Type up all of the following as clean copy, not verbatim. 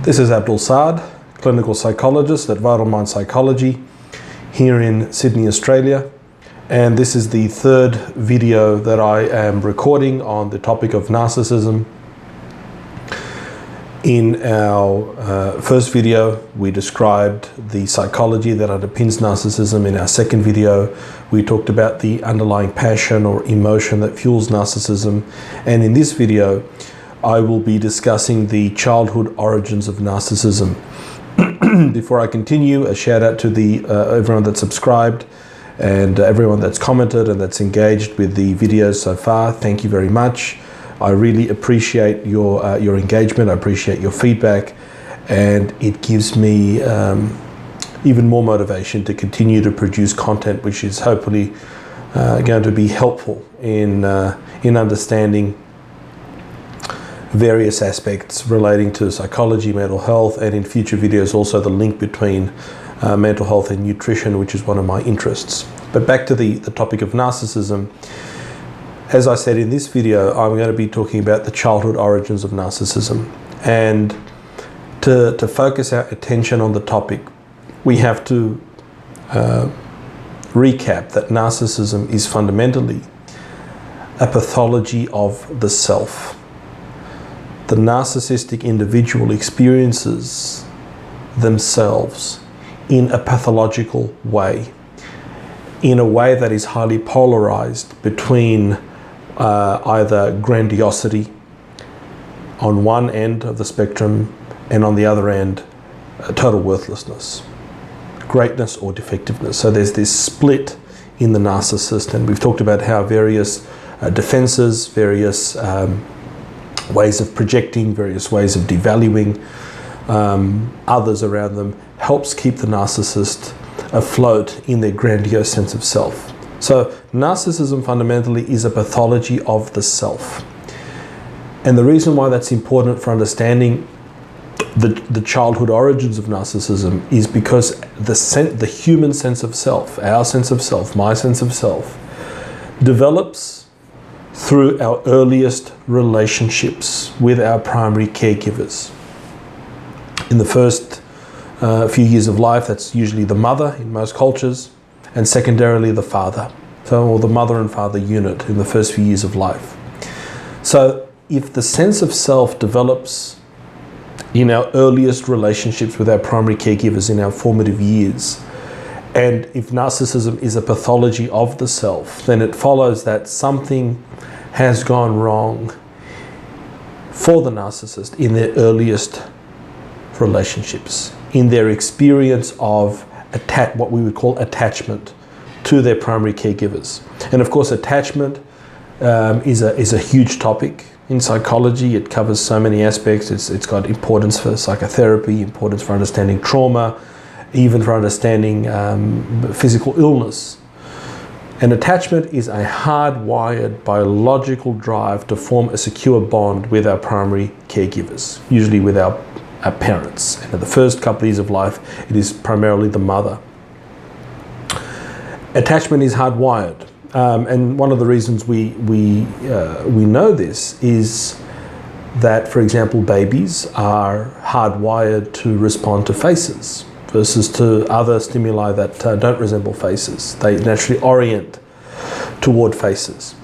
This is Abdul Saad, clinical psychologist at Vital Mind Psychology here in Sydney, Australia. And this is the third video that I am recording on the topic of narcissism. In our first video, we described the psychology that underpins narcissism. In our second video, we talked about the underlying passion or emotion that fuels narcissism. And in this video, I will be discussing the childhood origins of narcissism. Before I continue, a shout out to everyone that's subscribed and everyone that's commented and that's engaged with the videos so far. Thank you very much. I really appreciate your engagement. I appreciate your feedback, and it gives me even more motivation to continue to produce content which is hopefully going to be helpful in understanding various aspects relating to psychology, mental health, and in future videos also the link between mental health and nutrition, which is one of my interests. But back to the topic of narcissism. As I said in this video, I'm going to be talking about the childhood origins of narcissism. And to focus our attention on the topic, we have to recap that narcissism is fundamentally a pathology of the self. The narcissistic individual experiences themselves in a pathological way, in a way that is highly polarized between either grandiosity on one end of the spectrum and on the other end, total worthlessness, greatness or defectiveness. So there's this split in the narcissist, and we've talked about how various defenses, various ways of projecting, various ways of devaluing others around them helps keep the narcissist afloat in their grandiose sense of self. So narcissism fundamentally is a pathology of the self. And the reason why that's important for understanding the childhood origins of narcissism is because the human sense of self, our sense of self, my sense of self, develops through our earliest relationships with our primary caregivers. In the first few years of life, that's usually the mother in most cultures, and secondarily the father, or the mother and father unit in the first few years of life. So if the sense of self develops in our earliest relationships with our primary caregivers in our formative years, and if narcissism is a pathology of the self, then it follows that something has gone wrong for the narcissist in their earliest relationships, in their experience of what we would call attachment to their primary caregivers. And of course, attachment is a huge topic in psychology. It covers so many aspects. It's got importance for psychotherapy, importance for understanding trauma, even for understanding physical illness. And attachment is a hardwired biological drive to form a secure bond with our primary caregivers, usually with our parents. And in the first couple of years of life, it is primarily the mother. Attachment is hardwired. And one of the reasons we know this is that, for example, babies are hardwired to respond to faces versus to other stimuli that don't resemble faces. They naturally orient toward faces.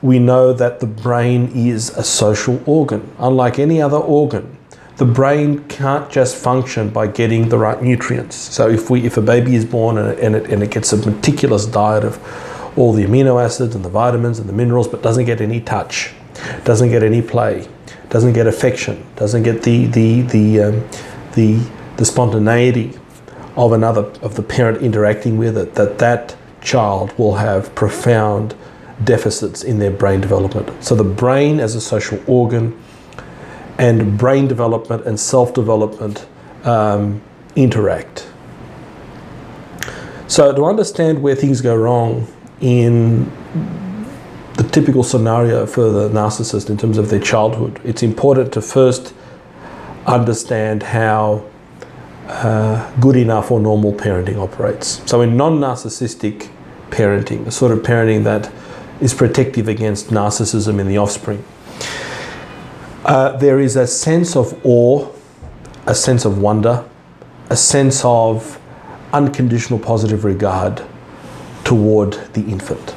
We know that the brain is a social organ. Unlike any other organ, the brain can't just function by getting the right nutrients. So if a baby is born and it gets a meticulous diet of all the amino acids and the vitamins and the minerals, but doesn't get any touch, doesn't get any play, doesn't get affection, doesn't get the spontaneity of the parent interacting with it, that child will have profound deficits in their brain development. So the brain as a social organ and brain development and self-development interact. So to understand where things go wrong in the typical scenario for the narcissist in terms of their childhood, it's important to first understand how good enough or normal parenting operates. So in non-narcissistic parenting, the sort of parenting that is protective against narcissism in the offspring, There is a sense of awe, a sense of wonder, a sense of unconditional positive regard toward the infant.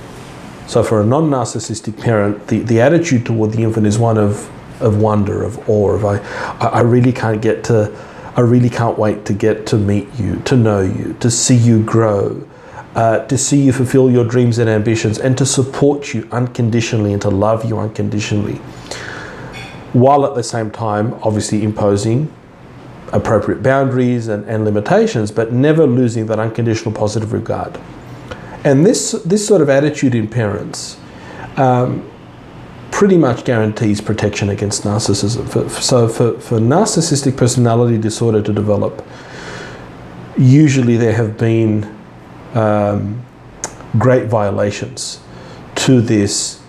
So for a non-narcissistic parent, the attitude toward the infant is one of wonder, of awe, of I really can't wait to get to meet you, to know you, to see you grow, to see you fulfill your dreams and ambitions, and to support you unconditionally and to love you unconditionally, while at the same time obviously imposing appropriate boundaries and limitations, but never losing that unconditional positive regard. And this sort of attitude in parents pretty much guarantees protection against narcissism. For narcissistic personality disorder to develop, usually there have been great violations to this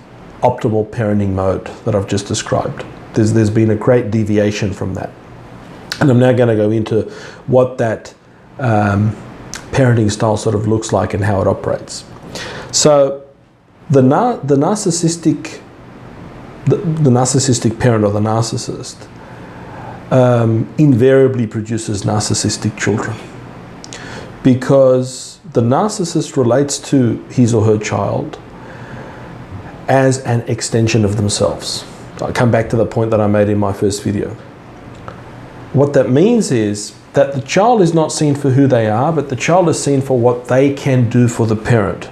optimal parenting mode that I've just described. There's been a great deviation from that. And I'm now going to go into what that parenting style sort of looks like and how it operates. So the narcissistic parent or the narcissist invariably produces narcissistic children, because the narcissist relates to his or her child as an extension of themselves. I'll come back to the point that I made in my first video. What that means is that the child is not seen for who they are, but the child is seen for what they can do for the parent,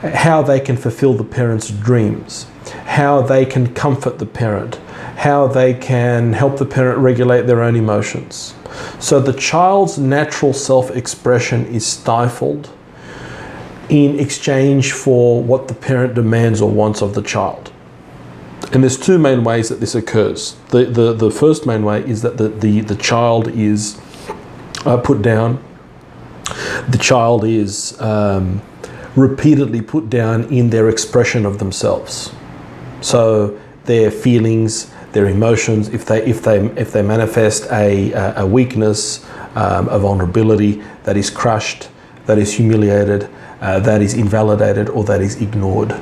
how they can fulfill the parent's dreams, how they can comfort the parent, how they can help the parent regulate their own emotions. So the child's natural self-expression is stifled in exchange for what the parent demands or wants of the child. And there's two main ways that this occurs. The first main way is that the child is put down. The child is repeatedly put down in their expression of themselves. So their feelings, their emotions, if they manifest a weakness, a vulnerability, that is crushed, that is humiliated, that is invalidated, or that is ignored.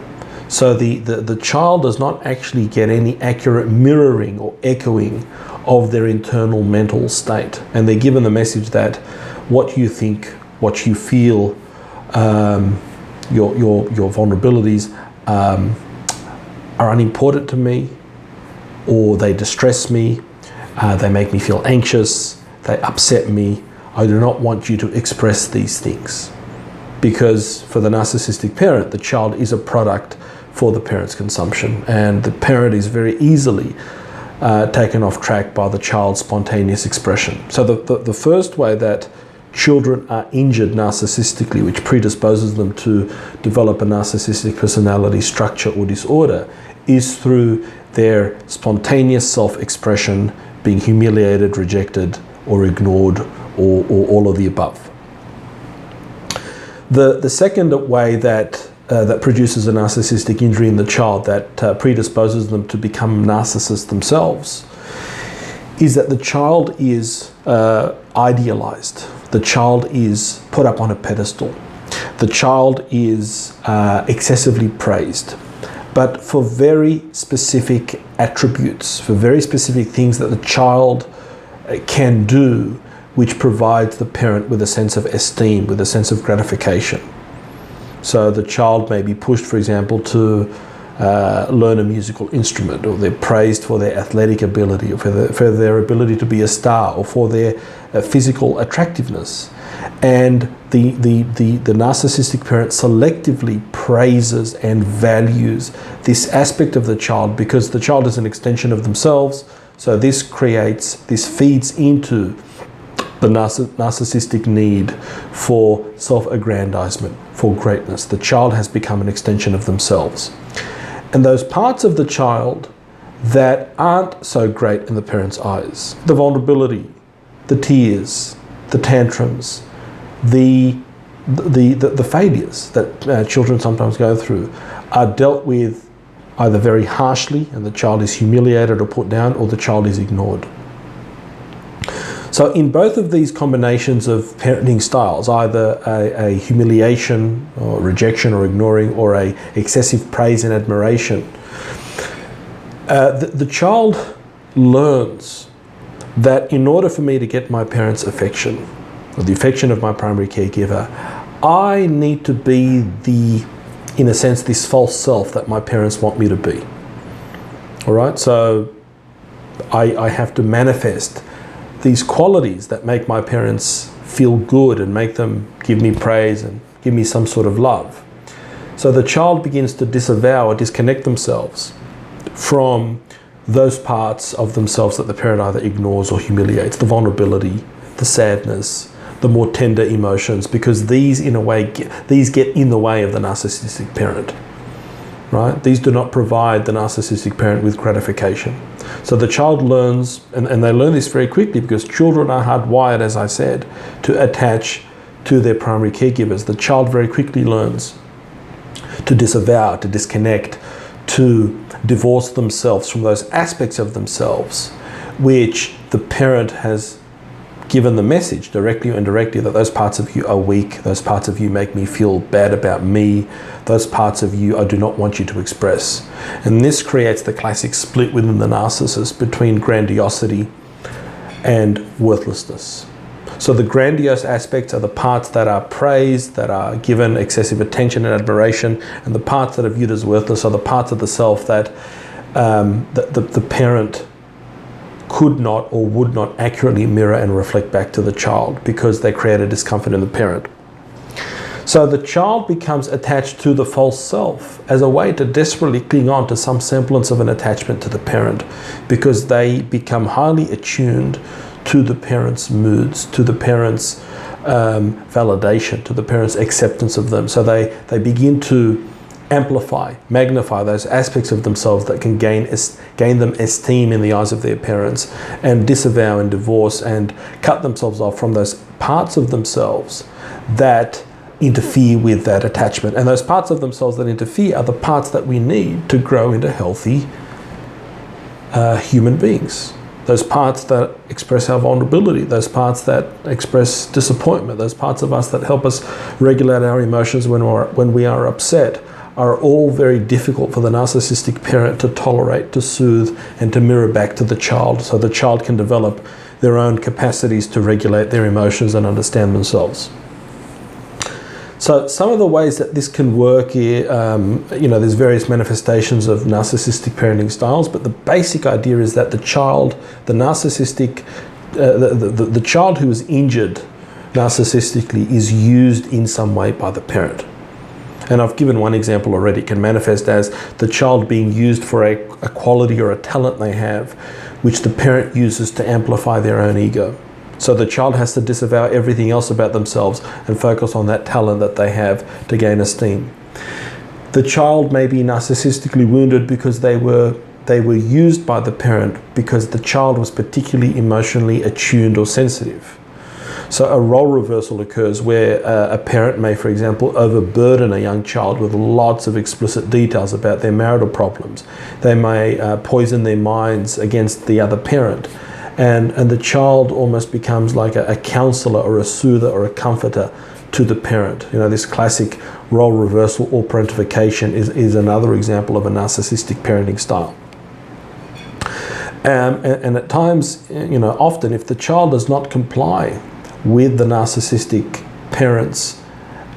So the child does not actually get any accurate mirroring or echoing of their internal mental state. And they're given the message that what you think, what you feel, your vulnerabilities are unimportant to me, or they distress me, they make me feel anxious, they upset me. I do not want you to express these things. Because for the narcissistic parent, the child is a product for the parent's consumption, and the parent is very easily taken off track by the child's spontaneous expression. So the first way that children are injured narcissistically, which predisposes them to develop a narcissistic personality structure or disorder, is through their spontaneous self-expression being humiliated, rejected, or ignored, or all of the above. The second way that produces a narcissistic injury in the child, that predisposes them to become narcissists themselves, is that the child is idealized. The child is put up on a pedestal. The child is excessively praised, but for very specific attributes, for very specific things that the child can do, which provides the parent with a sense of esteem, with a sense of gratification. So the child may be pushed, for example, to learn a musical instrument, or they're praised for their athletic ability, or for their ability to be a star, or for their physical attractiveness. And the narcissistic parent selectively praises and values this aspect of the child, because the child is an extension of themselves. So this feeds into the narcissistic need for self-aggrandizement, for greatness. The child has become an extension of themselves. And those parts of the child that aren't so great in the parent's eyes, the vulnerability, the tears, the tantrums, the failures that children sometimes go through, are dealt with either very harshly, and the child is humiliated or put down, or the child is ignored. So in both of these combinations of parenting styles, either a humiliation or rejection or ignoring, or a excessive praise and admiration, The child learns that in order for me to get my parents' affection, or the affection of my primary caregiver, I need to be in a sense, this false self that my parents want me to be. All right, so I have to manifest these qualities that make my parents feel good and make them give me praise and give me some sort of love. So the child begins to disavow or disconnect themselves from those parts of themselves that the parent either ignores or humiliates, the vulnerability, the sadness, the more tender emotions, because these in a way get in the way of the narcissistic parent, right? These do not provide the narcissistic parent with gratification. So the child learns, and they learn this very quickly because children are hardwired, as I said, to attach to their primary caregivers. The child very quickly learns to disavow, to disconnect, to divorce themselves from those aspects of themselves which the parent has given the message, directly or indirectly, that those parts of you are weak, those parts of you make me feel bad about me, those parts of you I do not want you to express. And this creates the classic split within the narcissist between grandiosity and worthlessness. So the grandiose aspects are the parts that are praised, that are given excessive attention and admiration, and the parts that are viewed as worthless are the parts of the self that the parent could not or would not accurately mirror and reflect back to the child because they create a discomfort in the parent. So the child becomes attached to the false self as a way to desperately cling on to some semblance of an attachment to the parent, because they become highly attuned to the parent's moods, to the parent's validation, to the parent's acceptance of them. So they begin to amplify, magnify those aspects of themselves that can gain them esteem in the eyes of their parents, and disavow and divorce and cut themselves off from those parts of themselves that interfere with that attachment. And those parts of themselves that interfere are the parts that we need to grow into healthy human beings. Those parts that express our vulnerability, those parts that express disappointment, those parts of us that help us regulate our emotions when we are upset, are all very difficult for the narcissistic parent to tolerate, to soothe, and to mirror back to the child, so the child can develop their own capacities to regulate their emotions and understand themselves. So some of the ways that this can work here, there's various manifestations of narcissistic parenting styles, but the basic idea is that the child, the narcissistic, the child who is injured narcissistically is used in some way by the parent. And I've given one example already. It can manifest as the child being used for a quality or a talent they have, which the parent uses to amplify their own ego. So the child has to disavow everything else about themselves and focus on that talent that they have to gain esteem. The child may be narcissistically wounded because they were used by the parent because the child was particularly emotionally attuned or sensitive. So a role reversal occurs where a parent may, for example, overburden a young child with lots of explicit details about their marital problems. They may poison their minds against the other parent. And the child almost becomes like a counselor or a soother or a comforter to the parent. This classic role reversal or parentification is another example of a narcissistic parenting style. And at times, often if the child does not comply with the narcissistic parents'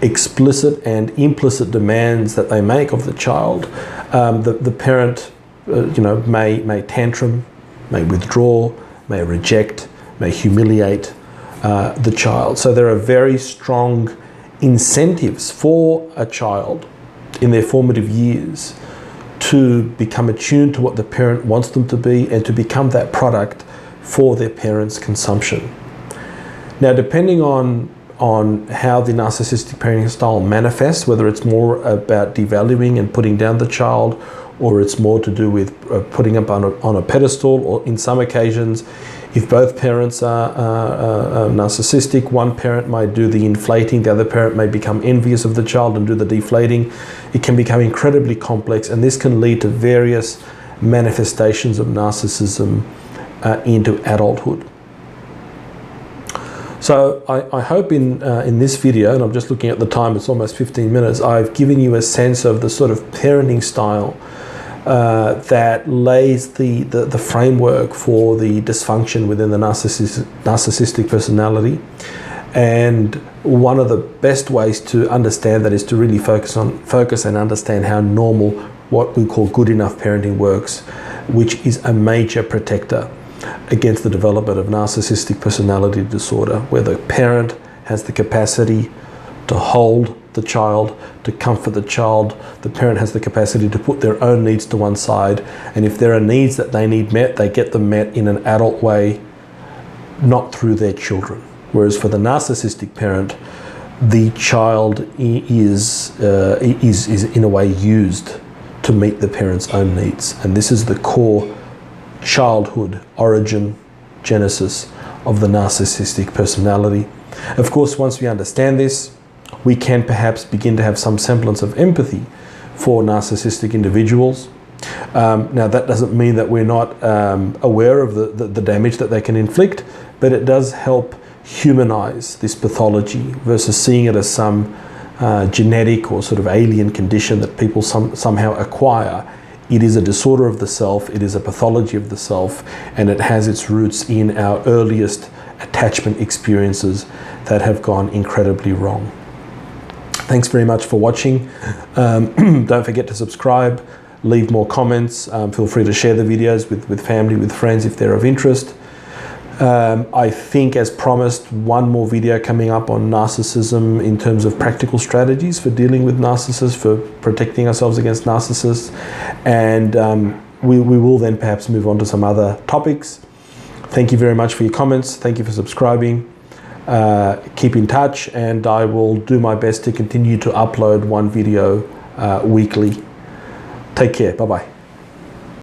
explicit and implicit demands that they make of the child, the parent may tantrum, may withdraw, may reject, may humiliate the child. So there are very strong incentives for a child in their formative years to become attuned to what the parent wants them to be and to become that product for their parents' consumption. Now, depending on how the narcissistic parenting style manifests, whether it's more about devaluing and putting down the child, or it's more to do with putting up on a pedestal, or in some occasions, if both parents are narcissistic, one parent might do the inflating, the other parent may become envious of the child and do the deflating. It can become incredibly complex, and this can lead to various manifestations of narcissism into adulthood. So I hope in this video, and I'm just looking at the time, it's almost 15 minutes, I've given you a sense of the sort of parenting style that lays the framework for the dysfunction within the narcissistic personality. And one of the best ways to understand that is to really focus and understand how normal, what we call good enough parenting works, which is a major protector against the development of narcissistic personality disorder, where the parent has the capacity to hold the child, to comfort the child. The parent has the capacity to put their own needs to one side, and if there are needs that they need met, they get them met in an adult way, not through their children. Whereas for the narcissistic parent, the child is in a way used to meet the parent's own needs. And this is the core childhood origin, genesis of the narcissistic personality. Of course, once we understand this, we can perhaps begin to have some semblance of empathy for narcissistic individuals. Now, that doesn't mean that we're not aware of the damage that they can inflict, but it does help humanize this pathology versus seeing it as some genetic or sort of alien condition that people somehow acquire. It is a disorder of the self, it is a pathology of the self, and it has its roots in our earliest attachment experiences that have gone incredibly wrong. Thanks very much for watching. Don't forget to subscribe, leave more comments, feel free to share the videos with family, with friends if they're of interest. I think, as promised, one more video coming up on narcissism in terms of practical strategies for dealing with narcissists, for protecting ourselves against narcissists, and we will then perhaps move on to some other topics. Thank you very much for your comments. Thank you for subscribing. Keep in touch, and I will do my best to continue to upload one video weekly. Take care. Bye-bye.